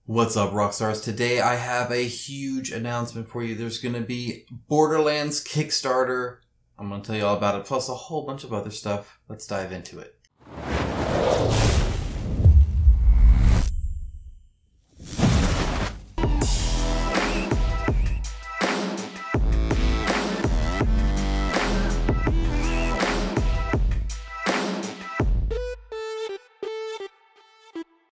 What's up, Rockstars? Today I have a huge announcement for you. There's going to be Borderlands Kickstarter. I'm going to tell you all about it, plus a whole bunch of other stuff. Let's dive into it.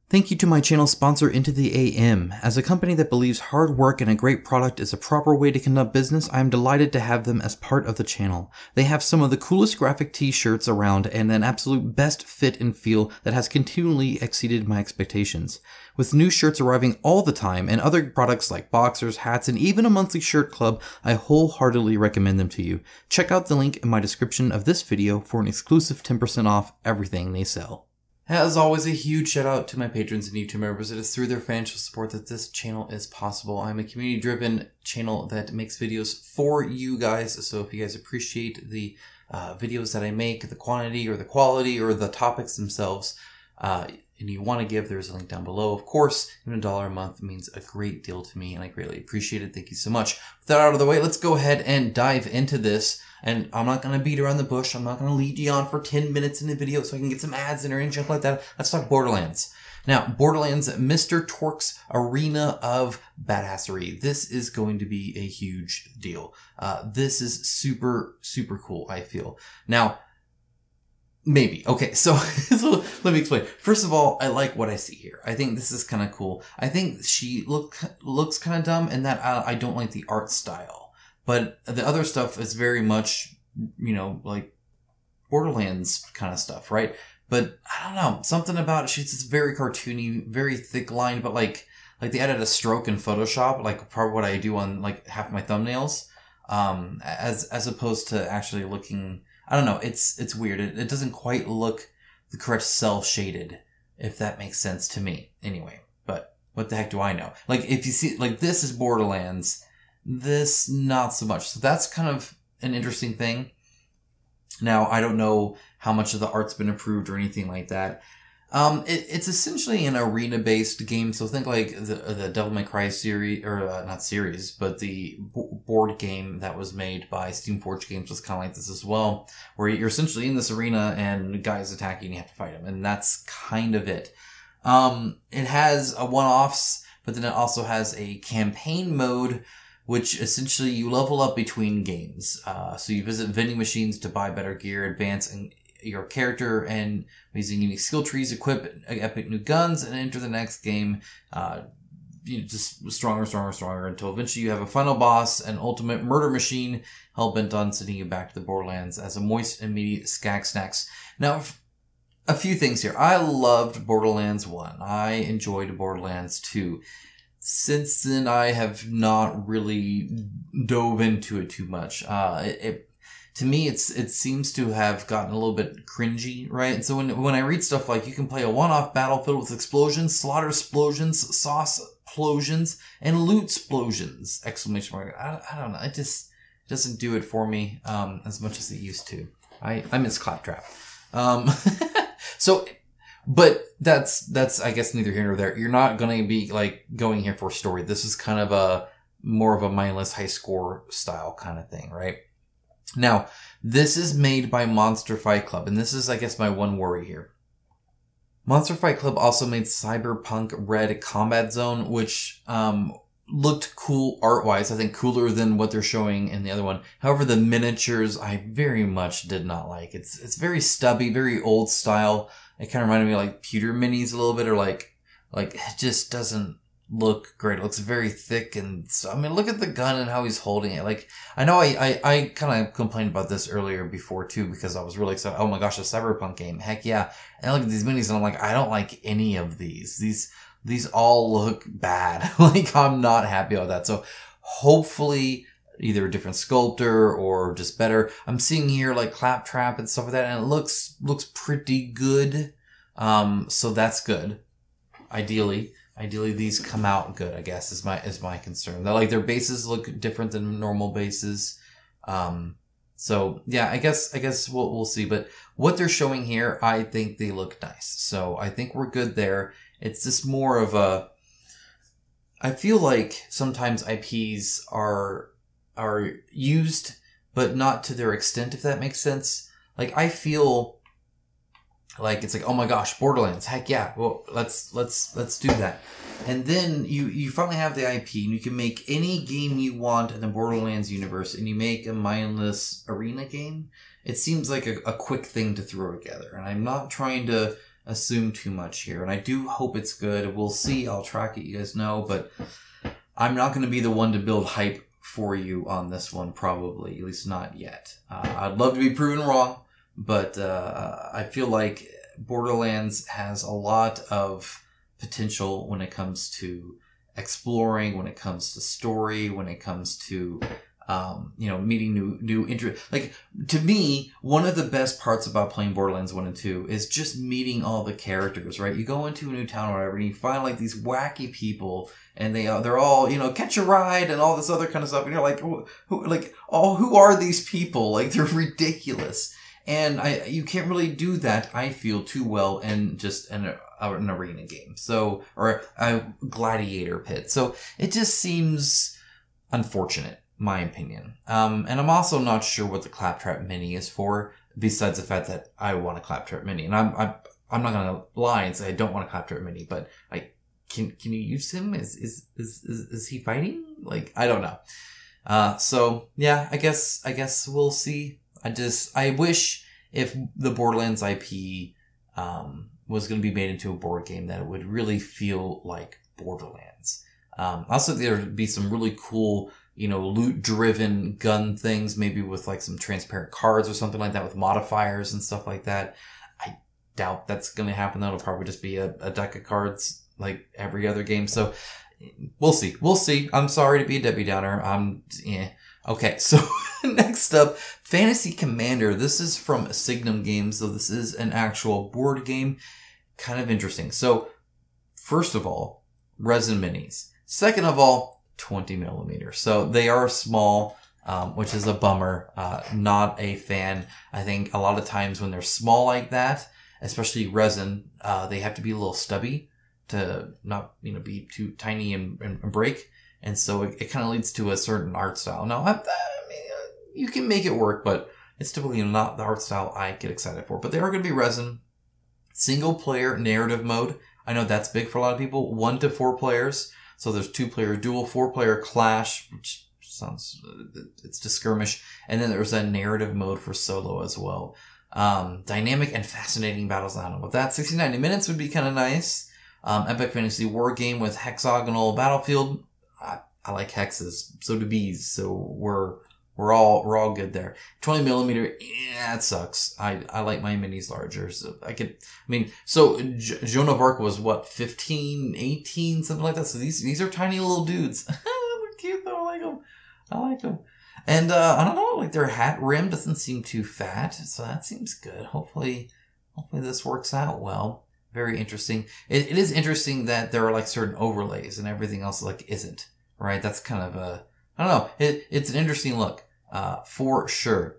Thank you to my channel sponsor Into the AM. As a company that believes hard work and a great product is a proper way to conduct business, I am delighted to have them as part of the channel. They have some of the coolest graphic t-shirts around and an absolute best fit and feel that has continually exceeded my expectations. With new shirts arriving all the time and other products like boxers, hats, and even a monthly shirt club, I wholeheartedly recommend them to you. Check out the link in my description of this video for an exclusive 10% off everything they sell. As always, a huge shout out to my patrons and YouTube members. It is through their financial support that this channel is possible. I'm a community-driven channel that makes videos for you guys. So if you guys appreciate the videos that I make, the quantity or the quality or the topics themselves, and you want to give, there's a link down below. Of course, even $1 a month means a great deal to me, and I greatly appreciate it. Thank you so much. With that out of the way, let's go ahead and dive into this. And I'm not going to beat around the bush. I'm not going to lead you on for 10 minutes in the video so I can get some ads in or anything like that. Let's talk Borderlands. Now, Borderlands, Mr. Torque's Arena of Badassery. This is going to be a huge deal. This is super, super cool, I feel. Now, maybe. Okay, so let me explain. First of all, I like what I see here. I think this is kind of cool. I think she looks kind of dumb in that I don't like the art style. But the other stuff is very much, you know, like Borderlands kind of stuff, right? But I don't know, something about it. She's just very cartoony, very thick lined, but like they added a stroke in Photoshop, like probably what I do on like half my thumbnails, as opposed to actually looking. I don't know. It's weird. It doesn't quite look the correct cell shaded, if that makes sense to me. Anyway, but what the heck do I know? Like if you see, like this is Borderlands. This, not so much. So that's kind of an interesting thing. Now, I don't know how much of the art's been improved or anything like that. It's essentially an arena-based game. So think like the Devil May Cry series, or not series, but the board game that was made by Steamforged Games was kind of like this as well, where you're essentially in this arena and guys attack you and you have to fight them. And that's kind of it. It has a one-offs, but then it also has a campaign mode, which essentially you level up between games. So you visit vending machines to buy better gear, advance in your character, and using unique skill trees, equip epic new guns, and enter the next game, just stronger, until eventually you have a final boss, an ultimate murder machine, hell-bent on sending you back to the Borderlands as a moist, immediate skag snacks. Now, a few things here. I loved Borderlands 1. I enjoyed Borderlands 2. Since then, I have not really dove into it too much. To me, it seems to have gotten a little bit cringy, right? And so when I read stuff like you can play a one-off battle filled with explosions, slaughter explosions, sauce explosions, and loot explosions! Exclamation mark. I don't know. It just doesn't do it for me as much as it used to. I miss Claptrap. But that's I guess neither here nor there. You're not going to be like going here for a story. This is kind of more of a mindless high score style kind of thing, right? Now, this is made by Monster Fight Club, and this is I guess my one worry here. Monster Fight Club also made Cyberpunk Red Combat Zone, which looked cool art-wise. I think cooler than what they're showing in the other one. However, the miniatures I very much did not like. It's very stubby, very old style. It kind of reminded me of like pewter minis a little bit, or like it just doesn't look great. It looks very thick, and so, I mean, look at the gun and how he's holding it. Like, I know I kind of complained about this earlier before too, because I was really excited. Oh my gosh, a Cyberpunk game. Heck yeah. And I look at these minis and I'm like, I don't like any of these. These all look bad. Like, I'm not happy about that. So hopefully either a different sculptor or just better. I'm seeing here like Claptrap and stuff like that, and it looks pretty good. So that's good. Ideally these come out good, I guess, is my concern. They're like, their bases look different than normal bases. So yeah, I guess we'll see. But what they're showing here, I think they look nice. So I think we're good there. It's just more of a I feel like sometimes IPs are used, but not to their extent, if that makes sense. Like, I feel like it's like, oh my gosh, Borderlands, heck yeah, well, let's do that. And then you finally have the IP, and you can make any game you want in the Borderlands universe, and you make a mindless arena game. It seems like a quick thing to throw together, and I'm not trying to assume too much here, and I do hope it's good. We'll see. I'll track it, you guys know, but I'm not going to be the one to build hype for you on this one, probably, at least not yet. I'd love to be proven wrong, but I feel like Borderlands has a lot of potential when it comes to exploring, when it comes to story, when it comes to meeting new interest. Like, to me, one of the best parts about playing Borderlands 1 and 2 is just meeting all the characters, right? You go into a new town or whatever, and you find like these wacky people, and they're all, catch a ride and all this other kind of stuff, and you're like, who are these people? Like, they're ridiculous. And you can't really do that, I feel, too well in just an arena game. So, or a gladiator pit. So it just seems unfortunate, my opinion. And I'm also not sure what the Claptrap Mini is for, besides the fact that I want a Claptrap Mini. And I'm not gonna lie and say I don't want a Claptrap Mini, but can you use him? Is he fighting? Like, I don't know. So yeah, I guess we'll see. I wish if the Borderlands IP was going to be made into a board game, that it would really feel like Borderlands. Also, there would be some really cool, loot-driven gun things, maybe with like some transparent cards or something like that, with modifiers and stuff like that. I doubt that's going to happen, though. It'll probably just be a deck of cards like every other game. So we'll see. We'll see. I'm sorry to be a Debbie Downer. Okay, so next up, Fantasy Commander. This is from Signum Games, so this is an actual board game. Kind of interesting. So, first of all, resin minis. Second of all, 20 millimeters. So they are small, which is a bummer. Not a fan. I think a lot of times when they're small like that, especially resin, they have to be a little stubby to not, be too tiny and break. And so it kind of leads to a certain art style. Now, I mean, you can make it work, but it's typically not the art style I get excited for. But they are going to be resin. Single player narrative mode. I know that's big for a lot of people. 1 to 4 players. So there's 2-player duel, 4-player clash, which sounds, it's to skirmish. And then there's a narrative mode for solo as well. Dynamic and fascinating battles. I don't know what that. 60-90 minutes would be kind of nice. Epic fantasy war game with hexagonal battlefield. I like hexes, so do bees, so we're all good there. 20 millimeter, that sucks. I like my minis larger, so Joan of Arc was what, 15, 18, something like that. So these are tiny little dudes. They're cute though. I like them. And I don't know, like their hat rim doesn't seem too fat, so that seems good. Hopefully this works out well. Very interesting. It is interesting that there are like certain overlays and everything else like isn't. Right, that's kind of I don't know. It's an interesting look, for sure.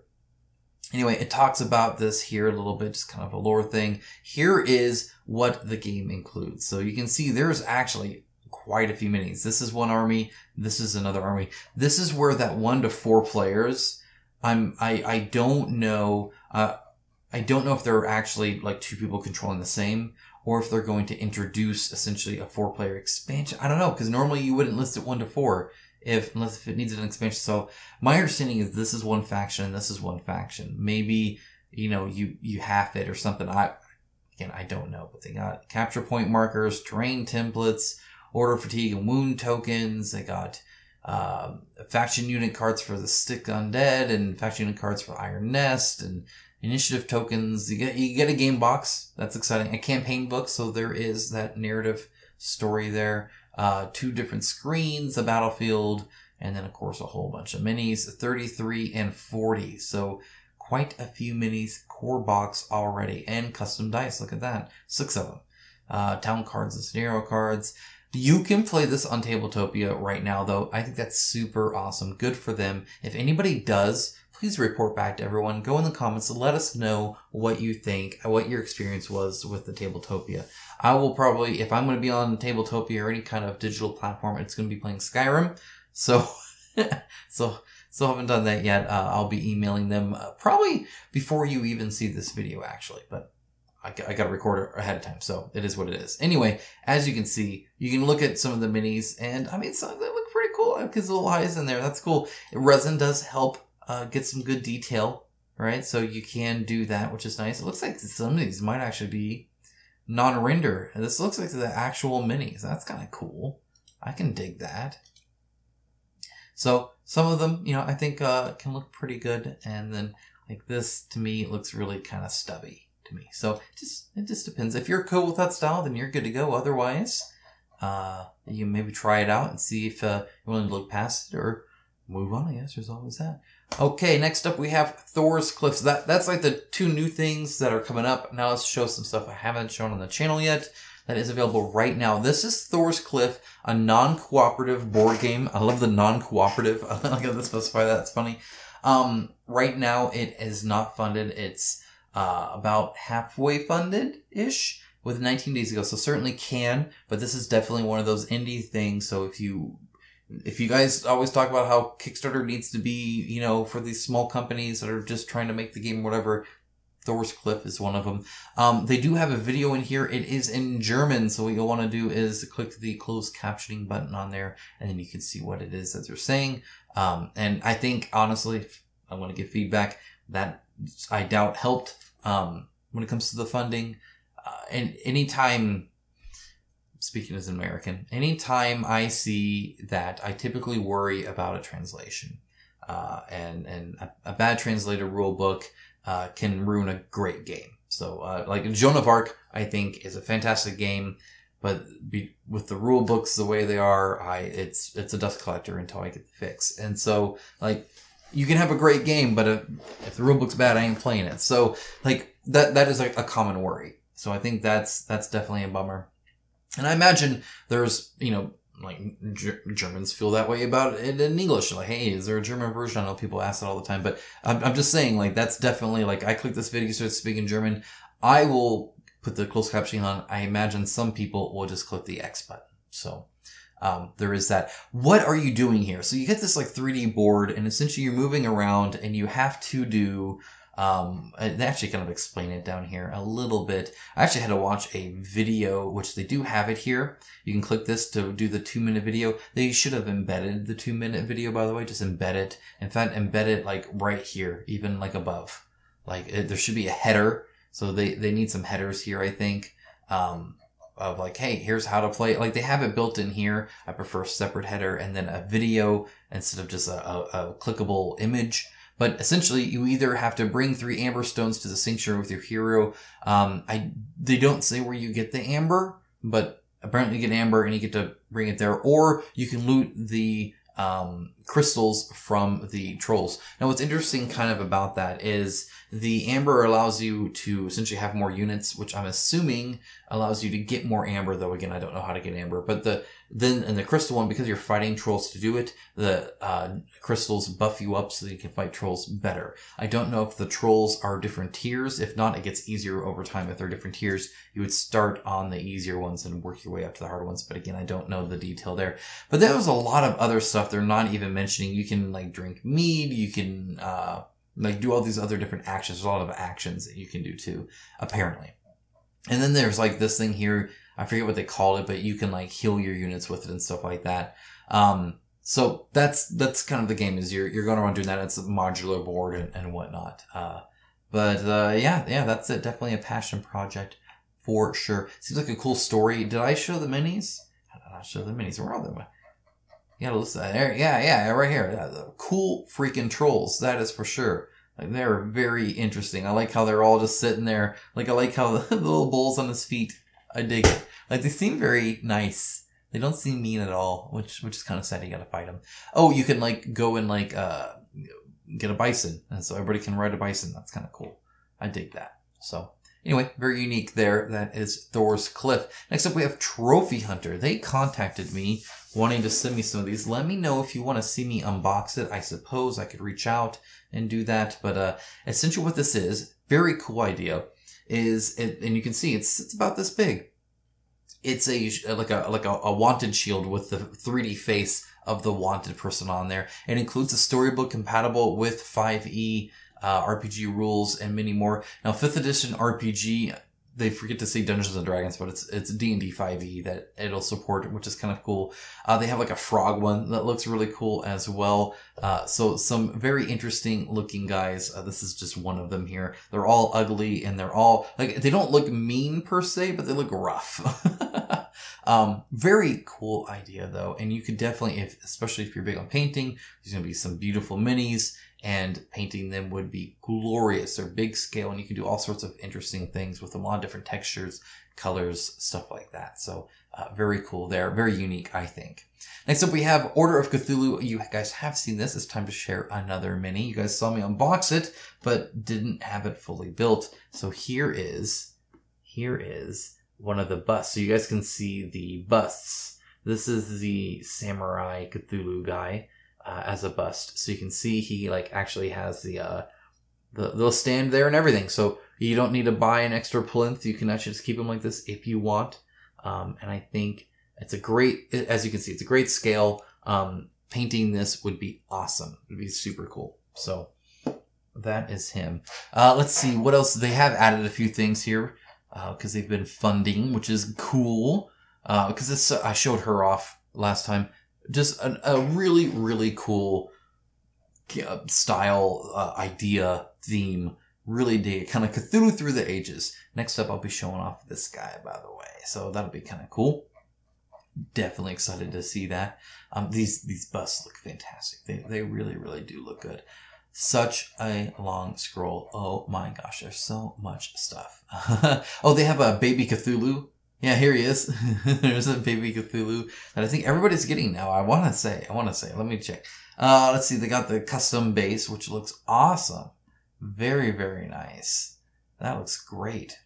Anyway, it talks about this here a little bit, just kind of a lore thing. Here is what the game includes. So you can see there's actually quite a few minis. This is one army. This is another army. This is where that 1 to 4 players. I don't know. I don't know if there are actually like 2 people controlling the same, or if they're going to introduce essentially a 4-player expansion. I don't know, because normally you wouldn't list it 1 to 4 unless if it needs an expansion. So my understanding is this is one faction and this is one faction. Maybe, you half it or something. I don't know, but they got capture point markers, terrain templates, order fatigue and wound tokens. They got faction unit cards for the Stick Undead and faction unit cards for Iron Nest and initiative tokens. You get a game box. That's exciting. A campaign book. So there is that narrative story there. 2 different screens, a battlefield, and then of course a whole bunch of minis, 33 and 40. So quite a few minis, core box already, and custom dice. Look at that. 6 of them. Town cards and scenario cards. You can play this on Tabletopia right now, though. I think that's super awesome. Good for them. If anybody does, please report back to everyone. Go in the comments and let us know what you think, what your experience was with the Tabletopia. I will probably, if I'm going to be on Tabletopia or any kind of digital platform, it's going to be playing Skyrim. So, so haven't done that yet. I'll be emailing them probably before you even see this video, actually. But I got to record it ahead of time, so it is what it is. Anyway, as you can see, you can look at some of the minis, and I mean, they look pretty cool. Because little eyes in there, that's cool. Resin does help get some good detail, right? So you can do that, which is nice. It looks like some of these might actually be non-render. This looks like the actual minis. That's kind of cool. I can dig that. So some of them, you know, I think can look pretty good, and then like this to me, it looks really kind of stubby to me. So it just depends. If you're cool with that style, then you're good to go. Otherwise, you maybe try it out and see if you're willing to look past it or move on. I guess there's always that. Okay, next up we have Thor's Cliffs. That's like the two new things that are coming up. Now let's show some stuff I haven't shown on the channel yet that is available right now. This is Thor's Cliff, a non-cooperative board game. I love the non-cooperative. I like how they specify that. It's funny. Right now it is not funded. It's about halfway funded-ish with 19 days ago. So certainly can, but this is definitely one of those indie things. So if you guys always talk about how Kickstarter needs to be, you know, for these small companies that are just trying to make the game, whatever, Thor's Cliff is one of them. They do have a video in here. It is in German. So what you'll want to do is click the closed captioning button on there, and then you can see what it is that they're saying. And I think, honestly, if I want to give feedback, that I doubt helped when it comes to the funding. And anytime, speaking as an American, anytime I see that, I typically worry about a translation. And a bad translated rule book can ruin a great game. So like Joan of Arc, I think, is a fantastic game, but with the rule books the way they are, it's a dust collector until I get the fix. And so, like, you can have a great game, but if the rule book's bad, I ain't playing it. So, like, that is like a common worry. So I think that's definitely a bummer. And I imagine there's, you know, like Germans feel that way about it in English. Like, hey, is there a German version? I know people ask that all the time, but I'm just saying, like, that's definitely, like, I click this video, start speaking German. I will put the closed captioning on. I imagine some people will just click the X button. So there is that. What are you doing here? So you get this like 3D board, and essentially you're moving around, and you have to do they actually kind of explain it down here a little bit. I actually had to watch a video, which they do have it here. You can click this to do the 2-minute video. They should have embedded the 2-minute video, by the way. Just embed it. In fact, embed it like right here, even like above. Like there should be a header. So they need some headers here, I think. Of like, hey, here's how to play it. Like, they have it built in here. I prefer a separate header and then a video instead of just a clickable image. But essentially, you either have to bring 3 amber stones to the sanctuary with your hero. They don't say where you get the amber, but apparently you get amber and you get to bring it there. Or you can loot the crystals from the trolls. Now, what's interesting kind of about that is the amber allows you to essentially have more units, which I'm assuming allows you to get more amber, though again, I don't know how to get amber. But then in the crystal one, because you're fighting trolls to do it, the crystals buff you up so that you can fight trolls better. I don't know if the trolls are different tiers. If not, it gets easier over time. If they're different tiers, you would start on the easier ones and work your way up to the harder ones. But again, I don't know the detail there. But there was a lot of other stuff they're not even mentioning. You can like drink mead, you can like do all these other different actions. There's a lot of actions that you can do too, apparently. And then there's like this thing here, I forget what they called it, but you can like heal your units with it and stuff like that. So that's kind of the game, is you're going around doing that. It's a modular board and whatnot. Yeah, that's it. Definitely a passion project for sure. Seems like a cool story. Did I show the minis? I did not show the minis. Where are they? You gotta listen there. Yeah, right here. The cool freaking trolls. That is for sure. Like, they're very interesting. I like how they're all just sitting there. Like, I like how the little bulls on his feet. I dig it. Like, they seem very nice. They don't seem mean at all, which is kind of sad. You gotta fight them. Oh, you can like go and like get a bison, and so everybody can ride a bison. That's kind of cool. I dig that. So anyway, very unique there. That is Thor's Cliff. Next up, we have Trophy Hunter. They contacted me wanting to send me some of these. Let me know if you want to see me unbox it. I suppose I could reach out and do that. But essentially what this is, very cool idea, is, and you can see it's about this big. it's like a wanted shield with the 3D face of the wanted person on there. It includes a storybook compatible with 5e RPG rules and many more. Now, 5th edition RPG, they forget to say Dungeons and Dragons, but it's D&D 5e that it'll support, which is kind of cool. They have like a frog one that looks really cool as well. So some very interesting looking guys. This is just one of them here. They're all ugly and they're all like, they don't look mean per se, but they look rough. Very cool idea though. And you could definitely, especially if you're big on painting, there's going to be some beautiful minis. And painting them would be glorious. They're big scale and you can do all sorts of interesting things with them, a lot of different textures, colors, stuff like that. So very cool there. Very unique, I think. Next up, we have Order of Cthulhu. You guys have seen this. It's time to share another mini. You guys saw me unbox it, but didn't have it fully built. So here is one of the busts. So you guys can see the busts. This is the Samurai Cthulhu guy. As a bust. So you can see he like actually has the little stand there and everything. So you don't need to buy an extra plinth. You can actually just keep him like this if you want. And I think it's a great, as you can see, it's a great scale. Painting this would be awesome. It would be super cool. So that is him. Let's see what else. They have added a few things here because they've been funding, which is cool. Because I showed her off last time. Just a really, really cool style, idea, theme. Really dig it. Kind of Cthulhu through the ages. Next up, I'll be showing off this guy, by the way. So that'll be kind of cool. Definitely excited to see that. These busts look fantastic. They really, really do look good. Such a long scroll. Oh my gosh, there's so much stuff. Oh, they have a baby Cthulhu. Yeah, here he is. There's a baby Cthulhu that I think everybody's getting now. I want to say. Let me check. Let's see. They got the custom base, which looks awesome. Very, very nice. That looks great.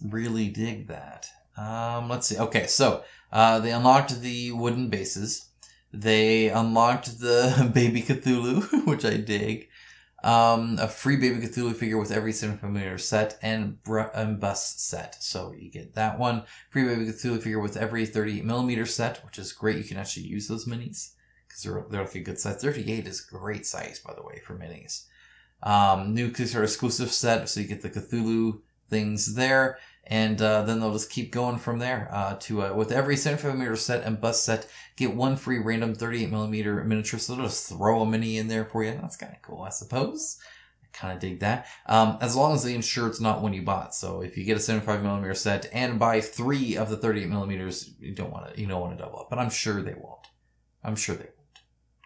Really dig that. Let's see. Okay, so they unlocked the wooden bases. They unlocked the baby Cthulhu, which I dig. A free baby Cthulhu figure with every 7mm set and bust set. So you get that one. Free baby Cthulhu figure with every 38mm set, which is great. You can actually use those minis because they're like a good size. 38 is great size, by the way, for minis. New Kickstarter exclusive set. So you get the Cthulhu things there. And then they'll just keep going from there with every 75mm set and bust set, get one free random 38mm miniature. So they'll just throw a mini in there for you. That's kind of cool, I suppose. I kind of dig that. As long as they ensure it's not one you bought. So if you get a 75mm set and buy 3 of the 38mm, you don't want to double up. But I'm sure they won't.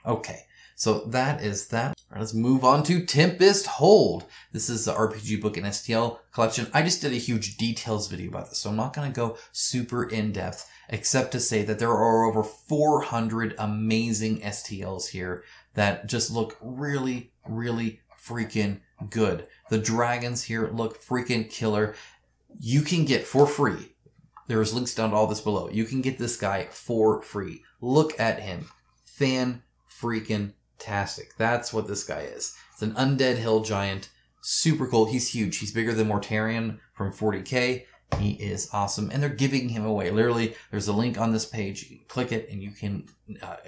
Okay. So that is that. All right, let's move on to Tempest Hold. This is the RPG book and STL collection. I just did a huge details video about this, so I'm not going to go super in-depth, except to say that there are over 400 amazing STLs here that just look really, really freaking good. The dragons here look freaking killer. You can get for free. There's links down to all this below. You can get this guy for free. Look at him. Fan-freaking-tastic. That's what this guy is. It's an undead hill giant. Super cool. He's huge. He's bigger than Mortarion from 40k. He is awesome. And they're giving him away. Literally, there's a link on this page. You can click it and you can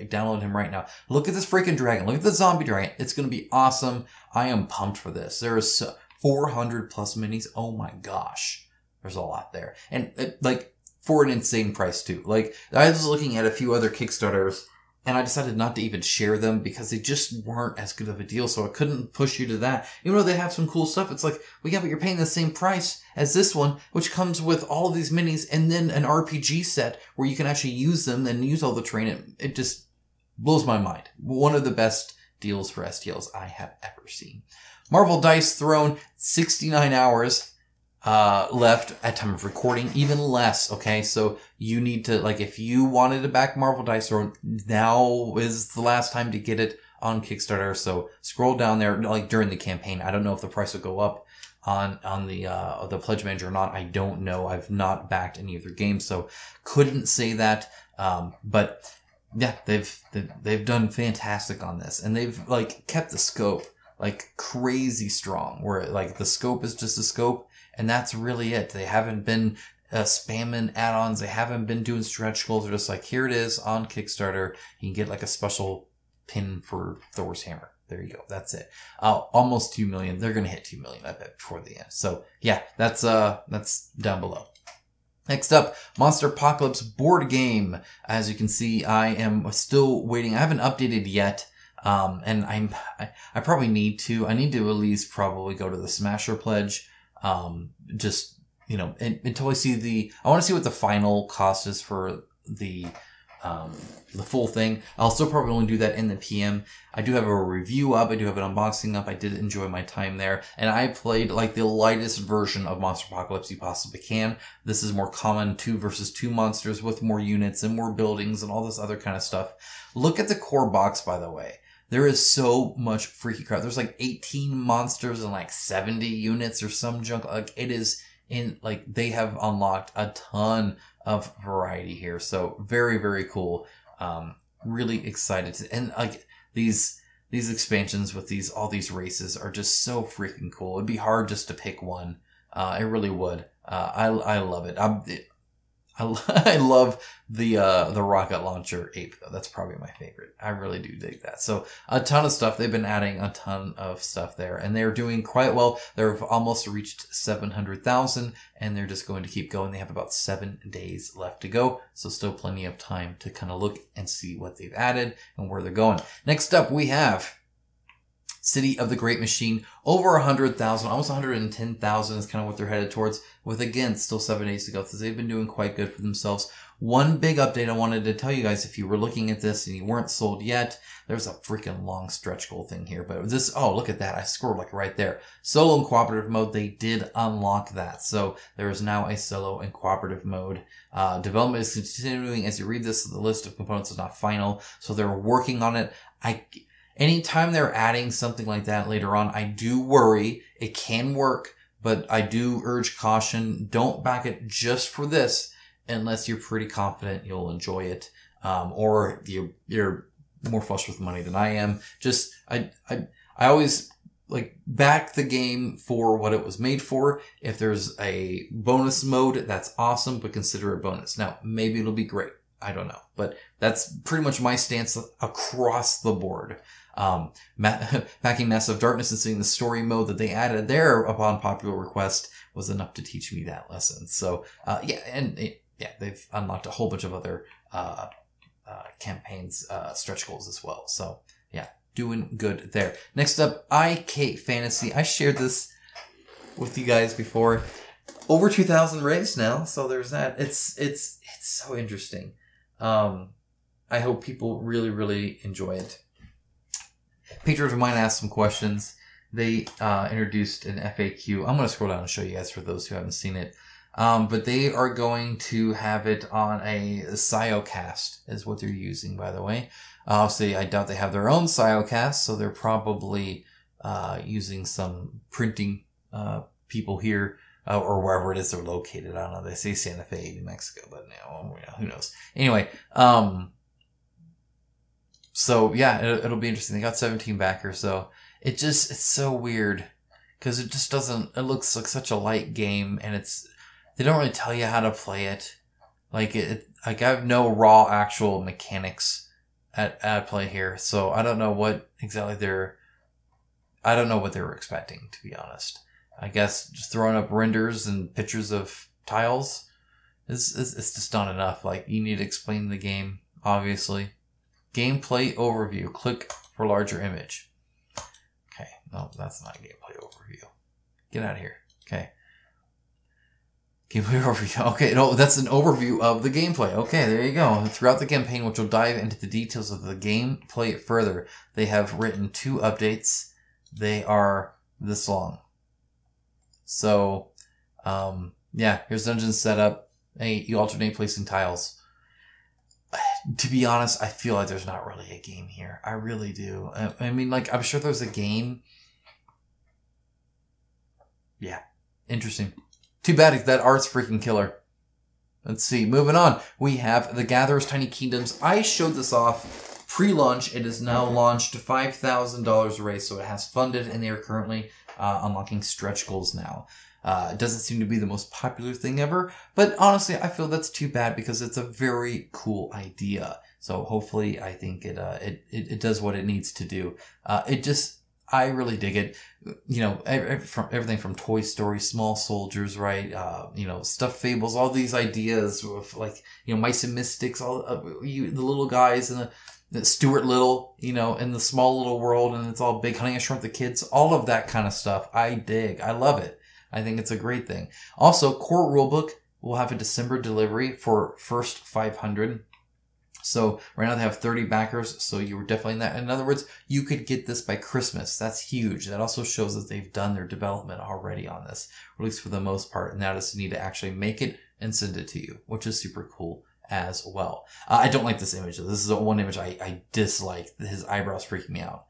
download him right now. Look at this freaking dragon. Look at the zombie dragon. It's going to be awesome. I am pumped for this. There's 400 plus minis. Oh my gosh. There's a lot there. And for an insane price too. Like, I was looking at a few other Kickstarters and I decided not to even share them because they just weren't as good of a deal. So I couldn't push you to that. Even though they have some cool stuff, it's like, well, yeah, but you're paying the same price as this one, which comes with all of these minis and then an RPG set where you can actually use them and use all the terrain. It just blows my mind. One of the best deals for STLs I have ever seen. Marvel Dice Throne, 69 hours left at time of recording, even less. Okay, so you need to, if you wanted to back Marvel Dice Throne, now is the last time to get it on Kickstarter. So scroll down there, during the campaign. I don't know if the price will go up on the pledge manager or not. I don't know. I've not backed any of their games, so couldn't say that. But yeah, they've done fantastic on this, and they've kept the scope crazy strong. Where the scope is just a scope. And that's really it. They haven't been spamming add-ons. They haven't been doing stretch goals. They're just like, here it is on Kickstarter. You can get like a special pin for Thor's hammer. There you go. That's it. Almost 2 million. They're going to hit 2 million, I bet, before the end. So yeah, that's down below. Next up, Monsterpocalypse board game. As you can see, I am still waiting. I haven't updated yet. And I probably need to. I need to at least probably go to the Smasher pledge. Just, you know, until I see I want to see what the final cost is for the full thing. I'll still probably only do that in the PM. I do have a review up. I do have an unboxing up. I did enjoy my time there. And I played like the lightest version of Monsterpocalypse you possibly can. This is more common 2 versus 2 monsters with more units and more buildings and all this other kind of stuff. Look at the core box, by the way. There is so much freaky crap. There's like 18 monsters and like 70 units or some junk. Like it is like they have unlocked a ton of variety here. So very, very cool. Really excited and like these expansions with all these races are just so freaking cool. It'd be hard just to pick one. It really would. I love it. I love the rocket launcher ape though. That's probably my favorite. I really do dig that. So a ton of stuff. They've been adding a ton of stuff there and they're doing quite well. They've almost reached 700,000 and they're just going to keep going. They have about 7 days left to go. So still plenty of time to kind of look and see what they've added and where they're going. Next up we have City of the Great Machine, over 100,000, almost 110,000 is kind of what they're headed towards, with again, still 7 days to go. So they've been doing quite good for themselves. One big update I wanted to tell you guys, if you were looking at this and you weren't sold yet, there's a freaking long stretch goal thing here. But this, oh, look at that. I scored like right there. Solo and cooperative mode, they did unlock that. So there is now a solo and cooperative mode. Development is continuing. As you read this, the list of components is not final. So they're working on it. Anytime they're adding something like that later on, I do worry. It can work, but I do urge caution. Don't back it just for this unless you're pretty confident you'll enjoy it, or you're more flush with money than I am. Just I always like back the game for what it was made for. If there's a bonus mode, that's awesome, but consider it bonus. Now, maybe it'll be great. I don't know, but that's pretty much my stance across the board. Packing Massive Darkness and seeing the story mode that they added there upon popular request was enough to teach me that lesson. So, they've unlocked a whole bunch of other, campaigns, stretch goals as well. So, yeah, doing good there. Next up, IK Fantasy. I shared this with you guys before. Over 2,000 raised now, so there's that. It's so interesting. I hope people really, really enjoy it. Patrons of mine asked some questions. They introduced an FAQ. I'm going to scroll down and show you guys for those who haven't seen it. But they are going to have it on a Sciocast is what they're using, by the way. Obviously, I doubt they have their own Sciocast, so they're probably using some printing people here. Or wherever it is they're located. I don't know. They say Santa Fe, New Mexico, but no, who knows? Anyway, so yeah, it'll be interesting. They got 17 backers, so it's so weird because it just doesn't. It looks like such a light game, and they don't really tell you how to play it. Like I have no raw actual mechanics at play here, so I don't know what exactly I don't know what they were expecting, to be honest. I guess just throwing up renders and pictures of tiles is just not enough. Like, you need to explain the game, obviously. Gameplay overview. Click for larger image. Okay, no, that's not a gameplay overview. Get out of here. Okay. Gameplay overview. Okay, no, that's an overview of the gameplay. Okay, there you go. Throughout the campaign, which will dive into the details of the gameplay further, they have written 2 updates. They are this long. So, yeah, here's dungeon setup. Hey, you alternate placing tiles. To be honest, I feel like there's not really a game here. I really do. I mean, like, I'm sure there's a game. Yeah, interesting. Too bad that art's freaking killer. Let's see. Moving on. We have The Gatherer's Tiny Kingdoms. I showed this off pre-launch. It is now launched to $5,000 raised, so it has funded, and they are currently unlocking stretch goals now. It doesn't seem to be the most popular thing ever, but honestly, I feel that's too bad because it's a very cool idea. So hopefully, I think it does what it needs to do. I really dig it. You know, from everything from Toy Story, Small Soldiers, right? You know, Stuffed Fables, all these ideas of like, you know, Mice and Mystics, all the little guys and the Stuart Little, you know, in the small little world, and it's all big. Honey, I Shrunk the Kids, all of that kind of stuff. I dig. I love it. I think it's a great thing. Also, core rulebook will have a December delivery for first 500. So right now they have 30 backers, so you were definitely in that. In other words, you could get this by Christmas. That's huge. That also shows that they've done their development already on this, or at least for the most part. And now just need to actually make it and send it to you, which is super cool as well. I don't like this image. This is the one image I dislike. His eyebrows freak me out,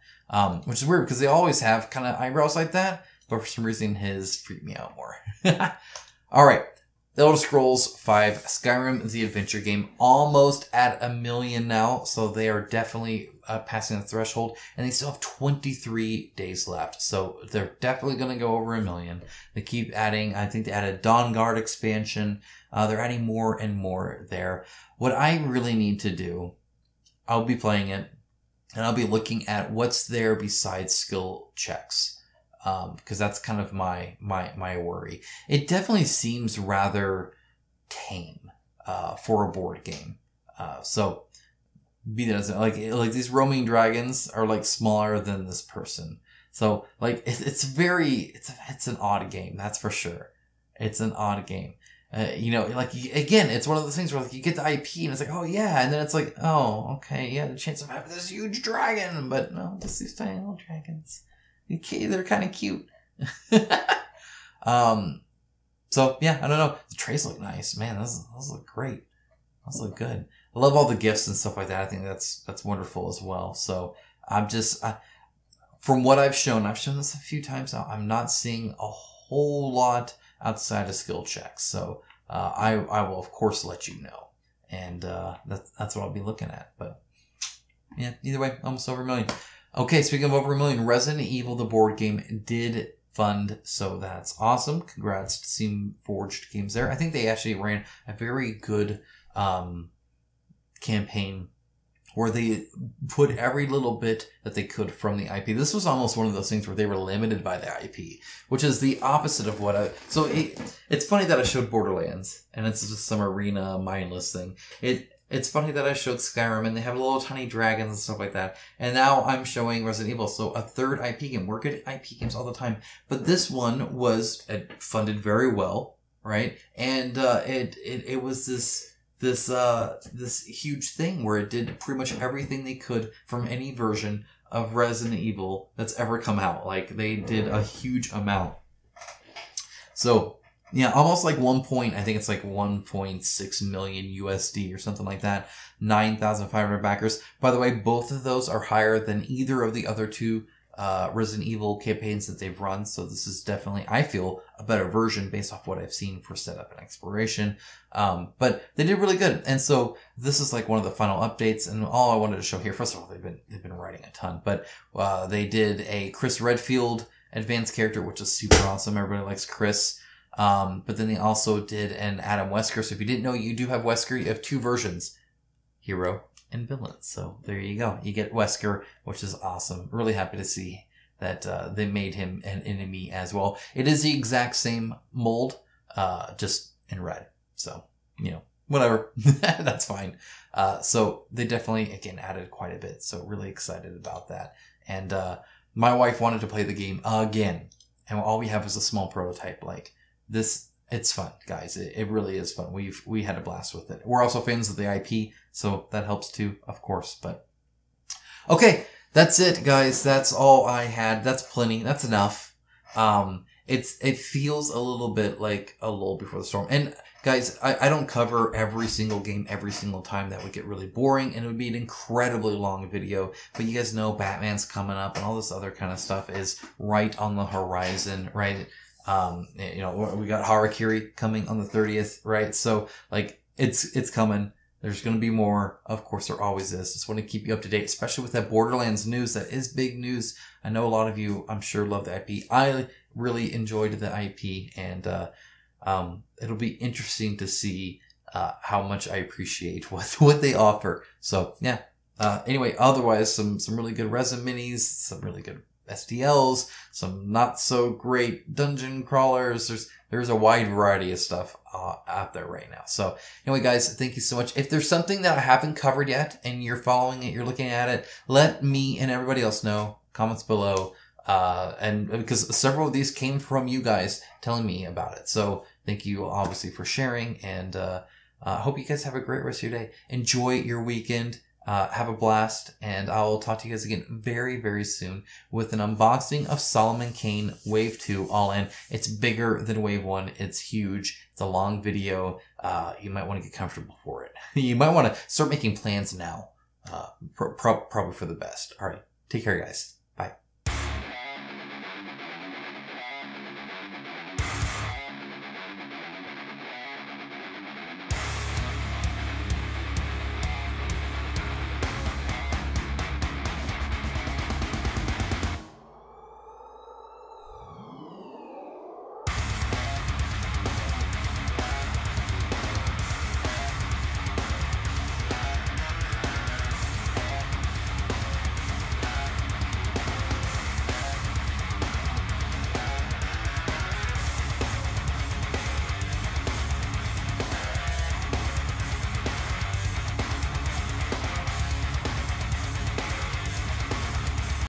which is weird because they always have kind of eyebrows like that, but for some reason his freak me out more. All right. The Elder Scrolls 5 Skyrim, the adventure game, almost at 1 million now. So they are definitely passing the threshold, and they still have 23 days left. So they're definitely going to go over 1 million. They keep adding, I think they added Dawnguard expansion. They're adding more and more there. What I really need to do, I'll be playing it, and I'll be looking at what's there besides skill checks. Because that's kind of my worry. It definitely seems rather tame, for a board game. So be that as like these roaming dragons are like smaller than this person. So like it's an odd game. That's for sure. It's an odd game. You know, like again, it's one of those things where like you get the IP and it's like, oh yeah, and then it's like, oh okay, yeah, the chance of having this huge dragon, but no, just these tiny little dragons. Okay, they're kind of cute. So yeah, I don't know. The trays look nice, man. Those look great. Those look good. I love all the gifts and stuff like that. I think that's wonderful as well. So I'm just, from what I've shown this a few times now. I'm not seeing a whole lot outside of skill checks. So I will of course let you know, and that's what I'll be looking at. But yeah, either way, almost over 1 million. Okay, speaking of over 1 million, Resident Evil, the board game, did fund, so that's awesome. Congrats to Steam Forged Games there. I think they actually ran a very good campaign where they put every little bit that they could from the IP. This was almost one of those things where they were limited by the IP, which is the opposite of what So it's funny that I showed Borderlands, and it's just some arena mindless thing. It's funny that I showed Skyrim, and they have little tiny dragons and stuff like that. And now I'm showing Resident Evil, so a third IP game. We're good at IP games all the time. But this one was funded very well, right? And it was this huge thing where it did pretty much everything they could from any version of Resident Evil that's ever come out. Like, they did a huge amount. So yeah, almost like I think it's like 1.6 million USD or something like that. 9,500 backers. By the way, both of those are higher than either of the other two Resident Evil campaigns that they've run. So this is definitely, I feel, a better version based off what I've seen for setup and exploration. But they did really good. And so this is like one of the final updates. And all I wanted to show here, first of all, they've been writing a ton, but they did a Chris Redfield advanced character, which is super awesome. Everybody likes Chris. But then they also did an Adam Wesker. So if you didn't know, you do have Wesker. You have two versions, hero and villain. So there you go. You get Wesker, which is awesome. Really happy to see that they made him an enemy as well. It is the exact same mold, just in red. So, you know, whatever. That's fine. So they definitely, again, added quite a bit. So really excited about that. And my wife wanted to play the game again. And all we have is a small prototype. Like, this, it's fun, guys. It really is fun. We had a blast with it. We're also fans of the IP, so that helps too, of course. But okay, that's it, guys. That's all I had. That's plenty. That's enough. It feels a little bit like a lull before the storm. And guys, I don't cover every single game every single time. That would get really boring, and it would be an incredibly long video. But you guys know Batman's coming up, and all this other kind of stuff is right on the horizon, right? You know, we got Harakiri coming on the 30th, right? So, like, it's coming. There's going to be more. Of course, there always is. Just want to keep you up to date, especially with that Borderlands news. That is big news. I know a lot of you, I'm sure, love the IP. I really enjoyed the IP, and it'll be interesting to see how much I appreciate what they offer. So yeah. Anyway, otherwise, some really good resin minis, some really good SDLs, some not so great dungeon crawlers. There's a wide variety of stuff out there right now. So anyway, guys, thank you so much. If there's something that I haven't covered yet and you're following it, you're looking at it, let me and everybody else know. Comments below. And because several of these came from you guys telling me about it. So thank you obviously for sharing, and I hope you guys have a great rest of your day. Enjoy your weekend. Have a blast, and I'll talk to you guys again very, very soon with an unboxing of Solomon Kane Wave 2 All In. It's bigger than Wave 1. It's huge. It's a long video. You might want to get comfortable for it. You might want to start making plans now. Probably for the best. All right. Take care, guys.